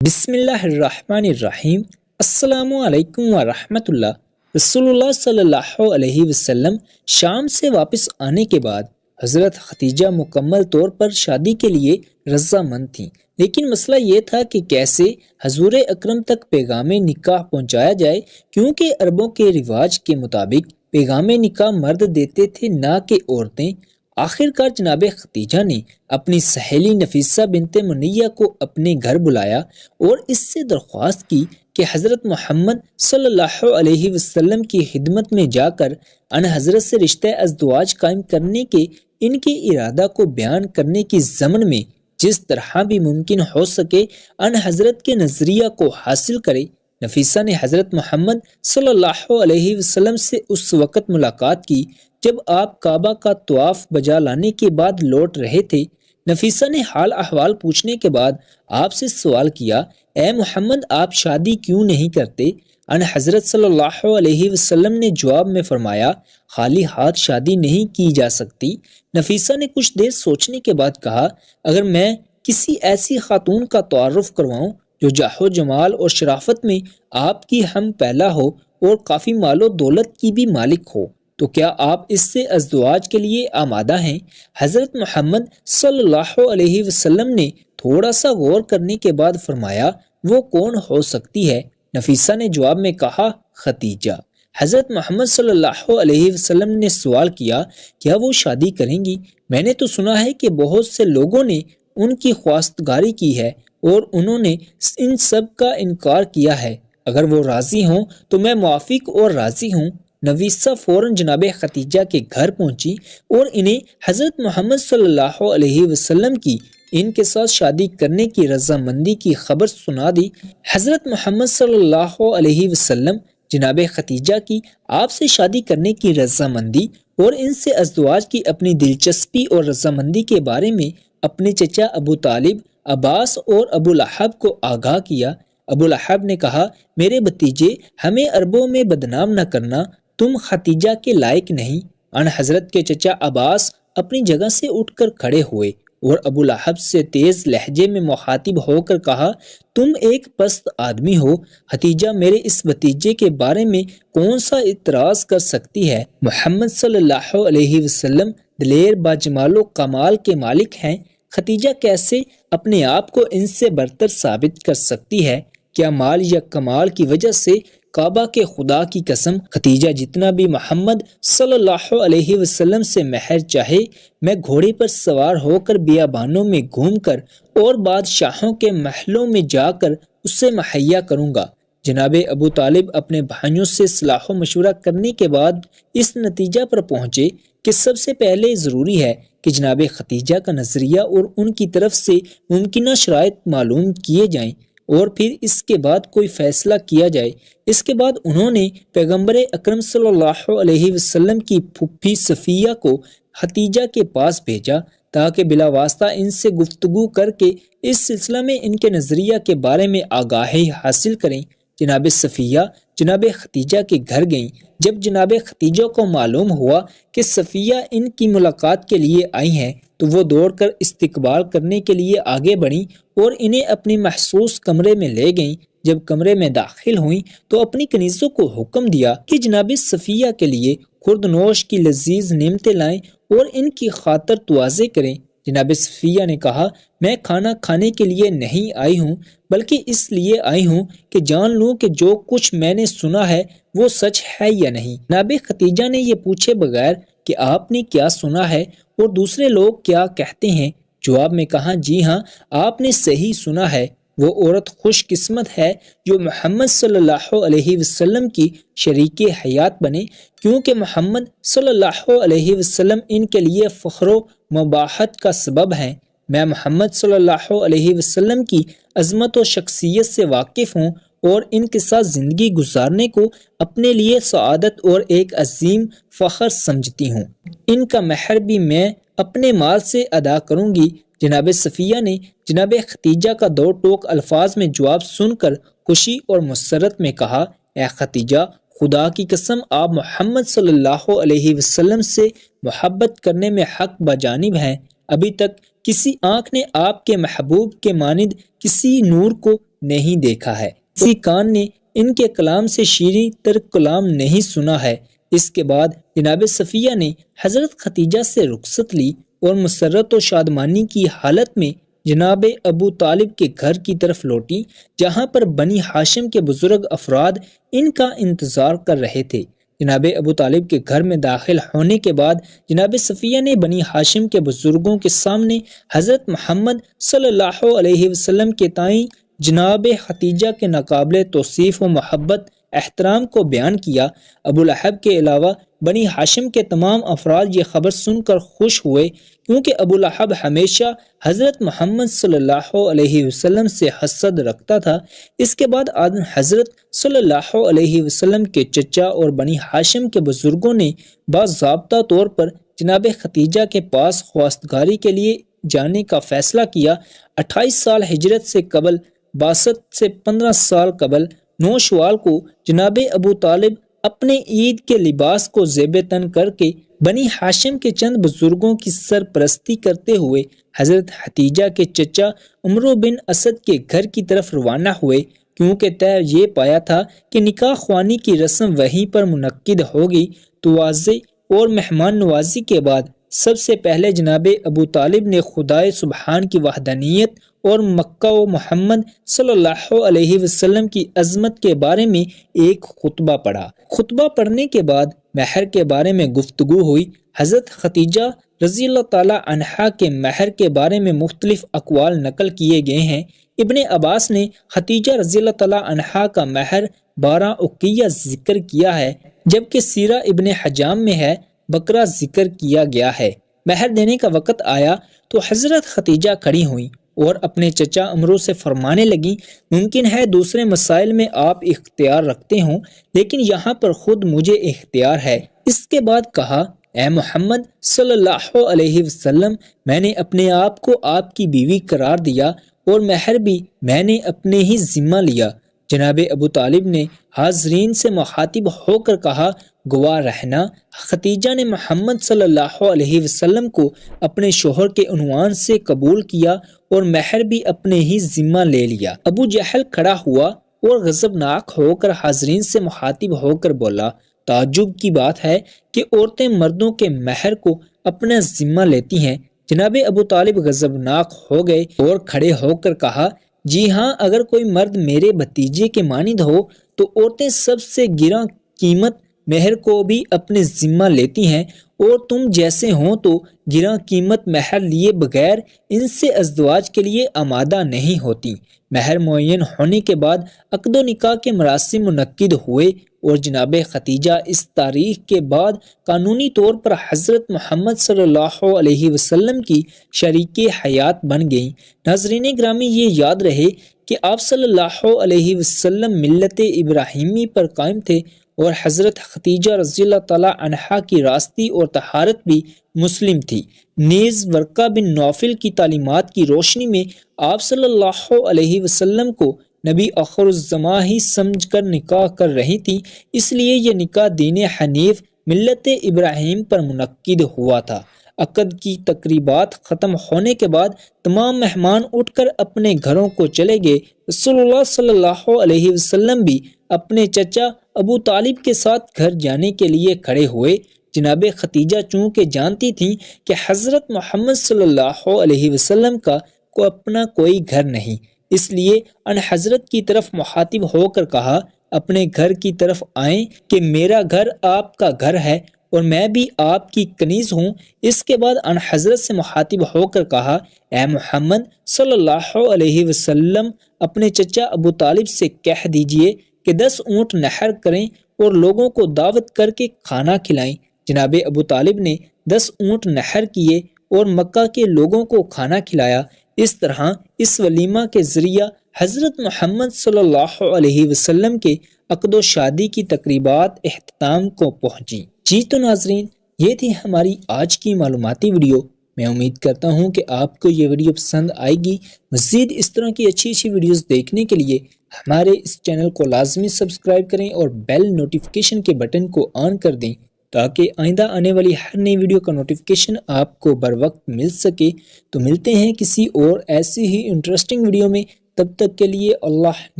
بسم اللہ الرحمن الرحیم۔ السلام علیکم ورحمۃ اللہ۔ رسول اللہ صلی اللہ علیہ وسلم شام سے واپس آنے کے بعد حضرت خدیجہ مکمل طور پر شادی کے لیے رضامند تھیں، لیکن مسئلہ یہ تھا کہ کیسے حضور اکرم تک پیغام نکاح پہنچایا جائے، کیونکہ عربوں کے رواج کے مطابق پیغام نکاح مرد دیتے تھے، نہ کہ عورتیں۔ آخر کار جناب خدیجہ نے اپنی سہیلی نفیسہ بنت منیہ کو اپنے گھر بلایا اور اس سے درخواست کی کہ حضرت محمد صلی اللہ علیہ وسلم کی خدمت میں جا کر ان حضرت سے رشتہ ازدواج قائم کرنے کے ان کے ارادہ کو بیان کرنے کی ضمن میں جس طرح بھی ممکن ہو سکے ان حضرت کے نظریہ کو حاصل کرے۔ نفیسہ نے حضرت محمد صلی اللہ علیہ وسلم سے اس وقت ملاقات کی جب آپ کعبہ کا طواف بجا لانے کے بعد لوٹ رہے تھے۔ نفیسہ نے حال احوال پوچھنے کے بعد آپ سے سوال کیا، اے محمد، آپ شادی کیوں نہیں کرتے؟ ان حضرت صلی اللہ علیہ وسلم نے جواب میں فرمایا، خالی ہاتھ شادی نہیں کی جا سکتی۔ نفیسہ نے کچھ دیر سوچنے کے بعد کہا، اگر میں کسی ایسی خاتون کا تعارف کرواؤں جو جاہ و جمال اور شرافت میں آپ کی ہم پہلا ہو اور کافی مال و دولت کی بھی مالک ہو، تو کیا آپ اس سے ازدواج کے لیے آمادہ ہیں؟ حضرت محمد صلی اللہ علیہ وسلم نے تھوڑا سا غور کرنے کے بعد فرمایا، وہ کون ہو سکتی ہے؟ نفیسہ نے جواب میں کہا، خدیجہ۔ حضرت محمد صلی اللہ علیہ وسلم نے سوال کیا، کیا وہ شادی کریں گی؟ میں نے تو سنا ہے کہ بہت سے لوگوں نے ان کی خواستگاری کی ہے اور انہوں نے ان سب کا انکار کیا ہے۔ اگر وہ راضی ہوں تو میں موافق اور راضی ہوں۔ نفیسہ فوراً جناب خدیجہ کے گھر پہنچی اور انہیں حضرت محمد صلی اللہ علیہ وسلم کی ان کے ساتھ شادی کرنے کی رضامندی کی خبر سنا دی۔ حضرت محمد صلی اللہ علیہ وسلم جناب خدیجہ کی آپ سے شادی کرنے کی رضامندی اور ان سے ازدواج کی اپنی دلچسپی اور رضامندی کے بارے میں اپنے چچا ابو طالب، عباس اور ابو لہب کو آگاہ کیا۔ ابو لہب نے کہا، میرے بھتیجے، ہمیں عربوں میں بدنام نہ کرنا، تم خدیجہ کے لائق نہیں۔ ان حضرت کے چچا عباس اپنی جگہ سے اٹھ کر کھڑے ہوئے اور ابو لہب سے تیز لہجے میں مخاطب ہو کر کہا، تم ایک پست آدمی ہو، خدیجہ میرے اس بھتیجے کے بارے میں کون سا اعتراض کر سکتی ہے؟ محمد صلی اللہ علیہ وسلم دلیر باجمال و کمال کے مالک ہیں، خدیجہ کیسے اپنے آپ کو ان سے برتر ثابت کر سکتی ہے؟ کیا مال یا کمال کی وجہ سے؟ کعبہ کے خدا کی قسم، خدیجہ جتنا بھی محمد صلی اللہ علیہ وسلم سے مہر چاہے، میں گھوڑے پر سوار ہو کر بیابانوں میں گھوم کر اور بادشاہوں کے محلوں میں جا کر اسے مہیا کروں گا۔ جناب ابو طالب اپنے بھائیوں سے صلاح و مشورہ کرنے کے بعد اس نتیجہ پر پہنچے کہ سب سے پہلے ضروری ہے کہ جناب خدیجہ کا نظریہ اور ان کی طرف سے ممکنہ شرائط معلوم کیے جائیں اور پھر اس کے بعد کوئی فیصلہ کیا جائے۔ اس کے بعد انہوں نے پیغمبر اکرم صلی اللہ علیہ وسلم کی پھوپھی صفیہ کو خدیجہ کے پاس بھیجا تاکہ بلا واسطہ ان سے گفتگو کر کے اس سلسلہ میں ان کے نظریہ کے بارے میں آگاہی حاصل کریں۔ جناب صفیہ جناب خدیجہ کے گھر گئیں۔ جب جناب خدیجہ کو معلوم ہوا کہ صفیہ ان کی ملاقات کے لیے آئی ہیں تو وہ دوڑ کر استقبال کرنے کے لیے آگے بڑھیں اور انہیں اپنی مخصوص کمرے میں لے گئیں۔ جب کمرے میں داخل ہوئیں تو اپنی کنیزوں کو حکم دیا کہ جناب صفیہ کے لیے خوردنوش کی لذیذ نعمتیں لائیں اور ان کی خاطر تواضع کریں۔ جناب صفیہ نے کہا، میں کھانا کھانے کے لیے نہیں آئی ہوں، بلکہ اس لیے آئی ہوں کہ جان لوں کہ جو کچھ میں نے سنا ہے وہ سچ ہے یا نہیں۔ جناب خدیجہ نے یہ پوچھے بغیر کہ آپ نے کیا سنا ہے اور دوسرے لوگ کیا کہتے ہیں، جواب میں کہا، جی ہاں، آپ نے صحیح سنا ہے۔ وہ عورت خوش قسمت ہے جو محمد صلی اللہ علیہ وسلم کی شریک حیات بنے، کیونکہ محمد صلی اللہ علیہ وسلم ان کے لیے فخر و مباحت کا سبب ہیں۔ میں محمد صلی اللہ علیہ وسلم کی عظمت و شخصیت سے واقف ہوں اور ان کے ساتھ زندگی گزارنے کو اپنے لیے سعادت اور ایک عظیم فخر سمجھتی ہوں۔ ان کا مہر بھی میں اپنے مال سے ادا کروں گی۔ جناب صفیہ نے جناب خدیجہ کا دو ٹوک الفاظ میں جواب سن کر خوشی اور مسرت میں کہا، اے خدیجہ، خدا کی قسم آپ محمد صلی اللہ علیہ وسلم سے محبت کرنے میں حق بجانب ہیں۔ ابھی تک کسی آنکھ نے آپ کے محبوب کے مانند کسی نور کو نہیں دیکھا ہے، کسی کان نے ان کے کلام سے شیریں تر کلام نہیں سنا ہے۔ اس کے بعد جناب صفیہ نے حضرت خدیجہ سے رخصت لی اور مسرت و شادمانی کی حالت میں جناب ابو طالب کے گھر کی طرف لوٹی، جہاں پر بنی ہاشم کے بزرگ افراد ان کا انتظار کر رہے تھے۔ جناب ابو طالب کے گھر میں داخل ہونے کے بعد جناب صفیہ نے بنی ہاشم کے بزرگوں کے سامنے حضرت محمد صلی اللہ علیہ وسلم کے تئیں جناب خدیجہ کے ناقابل توصیف و محبت احترام کو بیان کیا۔ ابو لہب کے علاوہ بنی ہاشم کے تمام افراد یہ خبر سن کر خوش ہوئے، کیونکہ ابو لہب ہمیشہ حضرت محمد صلی اللہ علیہ وسلم سے حسد رکھتا تھا۔ اس کے بعد حضرت صلی اللہ علیہ وسلم کے چچا اور بنی ہاشم کے بزرگوں نے باضابطہ طور پر جناب خدیجہ کے پاس خواستگاری کے لیے جانے کا فیصلہ کیا۔ 28 سال ہجرت سے قبل، بعثت سے 15 سال قبل 9 شوال کو جناب ابو طالب اپنے عید کے لباس کو زیب تن کر کے بنی ہاشم کے چند بزرگوں کی سرپرستی کرتے ہوئے حضرت خدیجہ کے چچا عمرو بن اسد کے گھر کی طرف روانہ ہوئے، کیونکہ طے یہ پایا تھا کہ نکاح خوانی کی رسم وہیں پر منعقد ہوگی۔ تواضع اور مہمان نوازی کے بعد سب سے پہلے جناب ابو طالب نے خدائے سبحان کی وحدانیت اور مکہ و محمد صلی اللہ علیہ وسلم کی عظمت کے بارے میں ایک خطبہ پڑھا۔ خطبہ پڑھنے کے بعد مہر کے بارے میں گفتگو ہوئی۔ حضرت خدیجہ رضی اللہ تعالی عنہا کے مہر کے بارے میں مختلف اقوال نقل کیے گئے ہیں۔ ابن عباس نے خدیجہ رضی اللہ تعالی عنہا کا مہر 12 اقیہ ذکر کیا ہے، جبکہ سیرہ ابن حجام میں ہے بکرا ذکر کیا گیا ہے۔ مہر دینے کا وقت آیا تو حضرت خدیجہ کھڑی ہوئیں اور اپنے چچا عمرو سے فرمانے لگیں، ممکن ہے دوسرے مسائل میں آپ اختیار رکھتے ہوں، لیکن یہاں پر خود مجھے اختیار ہے۔ اس کے بعد کہا، اے محمد صلی اللہ علیہ وسلم، میں نے اپنے آپ کو آپ کی بیوی قرار دیا اور مہر بھی میں نے اپنے ہی ذمہ لیا۔ جناب ابو طالب نے حاضرین سے مخاطب ہو کر کہا، گواہ رہنا، خدیجہ نے محمد صلی اللہ علیہ وسلم کو اپنے شوہر کے عنوان سے قبول کیا اور مہر بھی اپنے ہی ذمہ لے لیا۔ ابو جہل کھڑا ہوا اور غضبناک ہو کر حاضرین سے مخاطب ہو کر بولا، تعجب کی بات ہے کہ عورتیں مردوں کے مہر کو اپنا ذمہ لیتی ہیں۔ جناب ابو طالب غضبناک ہو گئے اور کھڑے ہو کر کہا، جی ہاں، اگر کوئی مرد میرے بھتیجے کے مانند ہو تو عورتیں سب سے گراں قیمت مہر کو بھی اپنے ذمہ لیتی ہیں، اور تم جیسے ہوں تو گراں قیمت مہر لیے بغیر ان سے ازدواج کے لیے آمادہ نہیں ہوتی۔ مہر معین ہونے کے بعد عقد و نکاح کے مراسم منعقد ہوئے اور جناب خدیجہ اس تاریخ کے بعد قانونی طور پر حضرت محمد صلی اللہ علیہ وسلم کی شریک حیات بن گئیں۔ ناظرین گرامی، یہ یاد رہے کہ آپ صلی اللہ علیہ وسلم ملت ابراہیمی پر قائم تھے اور حضرت خدیجہ رضی اللہ تعالی عنہا کی راستی اور طہارت بھی مسلم تھی۔ نیز ورقہ بن نوفل کی تعلیمات کی روشنی میں آپ صلی اللہ علیہ وسلم کو نبی آخر الزماں ہی سمجھ کر نکاح کر رہی تھی، اس لیے یہ نکاح دین حنیف ملت ابراہیم پر منعقد ہوا تھا۔ عقد کی تقریبات ختم ہونے کے بعد تمام مہمان اٹھ کر اپنے گھروں کو چلے گئے۔ رسول اللہ صلی اللہ علیہ وسلم بھی اپنے چچا ابو طالب کے ساتھ گھر جانے کے لیے کھڑے ہوئے۔ جناب خدیجہ چونکہ جانتی تھیں کہ حضرت محمد صلی اللہ علیہ وسلم کا اپنا کوئی گھر نہیں، اس لیے ان حضرت کی طرف مخاطب ہو کر کہا، اپنے گھر کی طرف آئیں کہ میرا گھر آپ کا گھر ہے اور میں بھی آپ کی کنیز ہوں۔ اس کے بعد ان حضرت سے مخاطب ہو کر کہا، اے محمد صلی اللہ علیہ وسلم، اپنے چچا ابو طالب سے کہہ دیجئے کہ 10 اونٹ نحر کریں اور لوگوں کو دعوت کر کے کھانا کھلائیں۔ جناب ابو طالب نے 10 اونٹ نحر کیے اور مکہ کے لوگوں کو کھانا کھلایا۔ اس طرح اس ولیمہ کے ذریعہ حضرت محمد صلی اللہ علیہ وسلم کے عقد و شادی کی تقریبات اختتام کو پہنچی۔ جی تو ناظرین، یہ تھی ہماری آج کی معلوماتی ویڈیو۔ میں امید کرتا ہوں کہ آپ کو یہ ویڈیو پسند آئے گی۔ مزید اس طرح کی اچھی ویڈیوز دیکھنے کے لیے ہمارے اس چینل کو لازمی سبسکرائب کریں اور بیل نوٹیفیکیشن کے بٹن کو آن کر دیں تاکہ آئندہ آنے والی ہر نئی ویڈیو کا نوٹیفیکیشن آپ کو بر وقت مل سکے۔ تو ملتے ہیں کسی اور ایسی ہی انٹرسٹنگ ویڈیو میں، تب تک کے لیے اللہ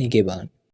نگہبان۔